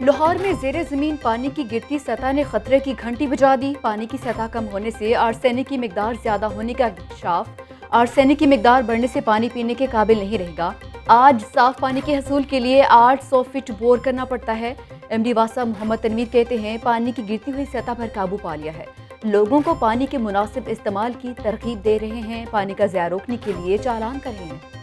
لاہور میں زیر زمین پانی کی گرتی سطح نے خطرے کی گھنٹی بجا دی۔ پانی کی سطح کم ہونے سے آرسینک کی مقدار زیادہ ہونے کا انکشاف۔ آرسینک کی مقدار بڑھنے سے پانی پینے کے قابل نہیں رہے گا۔ آج صاف پانی کے حصول کے لیے 800 فٹ بور کرنا پڑتا ہے۔ ایم ڈی واسا محمد تنویر کہتے ہیں پانی کی گرتی ہوئی سطح پر قابو پا لیا ہے۔ لوگوں کو پانی کے مناسب استعمال کی ترغیب دے رہے ہیں۔ پانی کا ضیاع روکنے کے لیے چالان کر رہے ہیں۔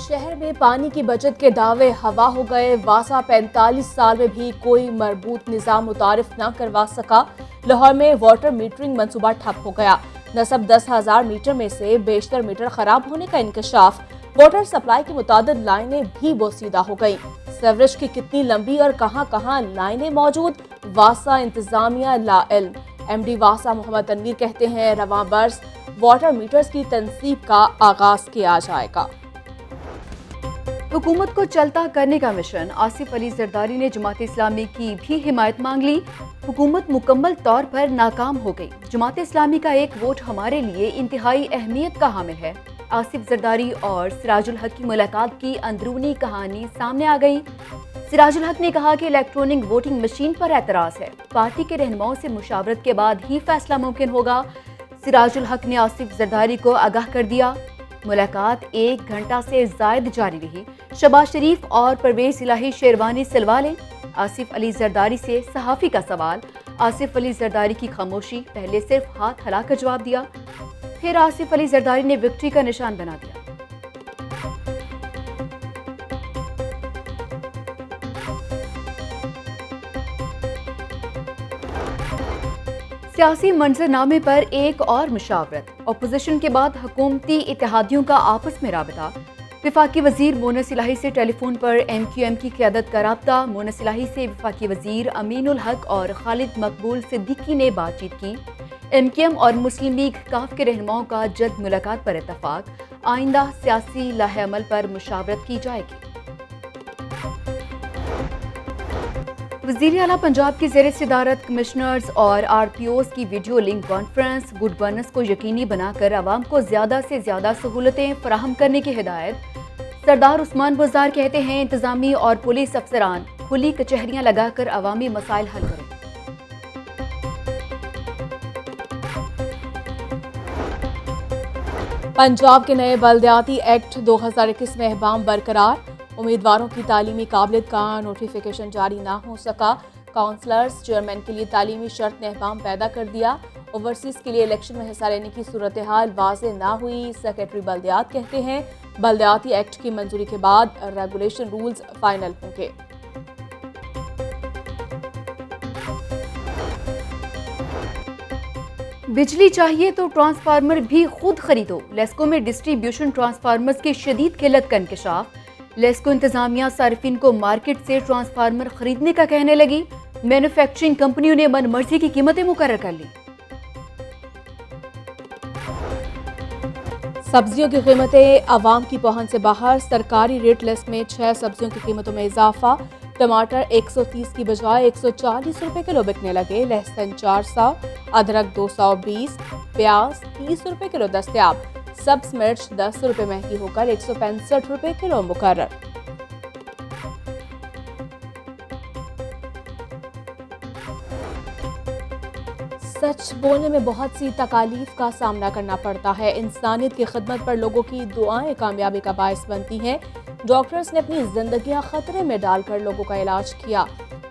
شہر میں پانی کی بچت کے دعوے ہوا ہو گئے۔ واسا 45 سال میں بھی کوئی مربوط نظام متعارف نہ کروا سکا۔ لاہور میں واٹر میٹرنگ منصوبہ ٹھپ ہو گیا۔ نصب 10,000 میٹر میں سے بیشتر میٹر خراب ہونے کا انکشاف۔ واٹر سپلائی کی متعدد لائنیں بھی بوسیدہ ہو گئیں۔ سیوریج کی کتنی لمبی اور کہاں کہاں لائنیں موجود، واسا انتظامیہ لا علم۔ ایم ڈی واسا محمد تنویر کہتے ہیں رواں برس واٹر میٹرز کی تنصیب کا آغاز کیا جائے گا۔ حکومت کو چلتا کرنے کا مشن۔ آصف علی زرداری نے جماعت اسلامی کی بھی حمایت مانگ لی۔ حکومت مکمل طور پر ناکام ہو گئی۔ جماعت اسلامی کا ایک ووٹ ہمارے لیے انتہائی اہمیت کا حامل ہے۔ آصف زرداری اور سراج الحق کی ملاقات کی اندرونی کہانی سامنے آ گئی۔ سراج الحق نے کہا کہ الیکٹرانک ووٹنگ مشین پر اعتراض ہے۔ پارٹی کے رہنماؤں سے مشاورت کے بعد ہی فیصلہ ممکن ہوگا۔ سراج الحق نے آصف زرداری کو آگاہ کر دیا۔ ملاقات 1 گھنٹہ سے زائد جاری رہی۔ شہباز شریف اور پرویز الہی شیروانی سلوا لیں۔ آصف علی زرداری سے صحافی کا سوال۔ آصف علی زرداری کی خاموشی، پہلے صرف ہاتھ ہلا کر جواب دیا، پھر آصف علی زرداری نے وکٹری کا نشان بنا دیا۔ سیاسی منظرنامے پر ایک اور مشاورت۔ اپوزیشن کے بعد حکومتی اتحادیوں کا آپس میں رابطہ۔ وفاقی وزیر مونس الہی سے ٹیلی فون پر ایم کیو ایم کی قیادت کا رابطہ۔ مونس الہی سے وفاقی وزیر امین الحق اور خالد مقبول صدیقی نے بات چیت کی۔ ایم کیو ایم اور مسلم لیگ کاف کے رہنماؤں کا جلد ملاقات پر اتفاق۔ آئندہ سیاسی لائحہ عمل پر مشاورت کی جائے گی۔ وزیر اعلیٰ پنجاب کی زیر صدارت کمشنرز اور آر پی اوز کی video link conference. Good governance کو یقینی بنا کر عوام کو زیادہ سے زیادہ سہولتیں فراہم کرنے کی ہدایت۔ سردار عثمان بزدار کہتے ہیں انتظامی اور پولیس افسران کھلی کچہریاں لگا کر عوامی مسائل حل کریں۔ پنجاب کے نئے بلدیاتی ایکٹ 2021 میں اہم برقرار۔ امیدواروں کی تعلیمی قابلیت کا نوٹیفیکیشن جاری نہ ہو سکا۔ کونسلرز چیئرمین کے لیے تعلیمی شرط نے اہم پیدا کر دیا۔ اوورسیز کے لیے الیکشن میں حصہ لینے کی صورتحال واضح نہ ہوئی۔ سیکرٹری بلدیات کہتے ہیں بلدیاتی ایکٹ کی منظوری کے بعد ریگولیشن رولز فائنل ہوں گے۔ بجلی چاہیے تو ٹرانسفارمر بھی خود خریدو۔ لیسکو میں ڈسٹری بیوشن ٹرانسفارمرز کی شدید قلت کا انکشاف۔ لیسکو انتظامیہ صارفین کو مارکیٹ سے ٹرانسفارمر خریدنے کا کہنے لگی۔ مینوفیکچرنگ کمپنیوں نے من مرضی کی قیمتیں مقرر کر لی۔ سبزیوں کی قیمتیں عوام کی پہنچ سے باہر۔ سرکاری ریٹ لسٹ میں 6 سبزیوں کی قیمتوں میں اضافہ۔ ٹماٹر 130 کی بجائے 140 روپے کلو بکنے لگے۔ لہسن 400، ادرک 220، پیاز 30 روپے کلو دستیاب۔ سبز مرچ 10 روپے مہنگی ہو کر 165 روپے کلو مقرر۔ سچ بولنے میں بہت سی تکالیف کا سامنا کرنا پڑتا ہے۔ انسانیت کی خدمت پر لوگوں کی دعائیں کامیابی کا باعث بنتی ہیں۔ ڈاکٹرز نے اپنی زندگیاں خطرے میں ڈال کر لوگوں کا علاج کیا۔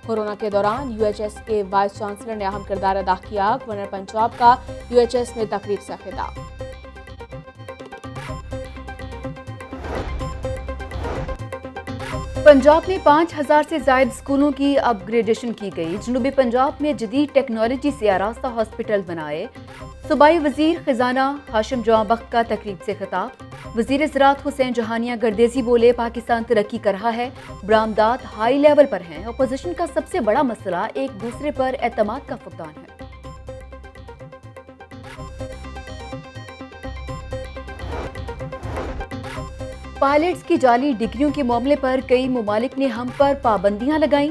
کورونا کے دوران یو ایچ ایس کے وائس چانسلر نے اہم کردار ادا کیا۔ گورنر پنجاب کا یو ایچ ایس میں تقریب سے خطاب۔ پنجاب میں 5,000 سے زائد اسکولوں کی اپ گریڈیشن کی گئی۔ جنوبی پنجاب میں جدید ٹیکنالوجی سے آراستہ ہاسپٹل بنائے۔ صوبائی وزیر خزانہ ہاشم جواں بخت کا تقریب سے خطاب۔ وزیر زراعت حسین جہانیہ گردیزی بولے پاکستان ترقی کر رہا ہے، برآمدات ہائی لیول پر ہیں۔ اپوزیشن کا سب سے بڑا مسئلہ ایک دوسرے پر اعتماد کا فقدان ہے۔ پائلٹس کی جعلی ڈگریوں کے معاملے پر کئی ممالک نے ہم پر پابندیاں لگائیں۔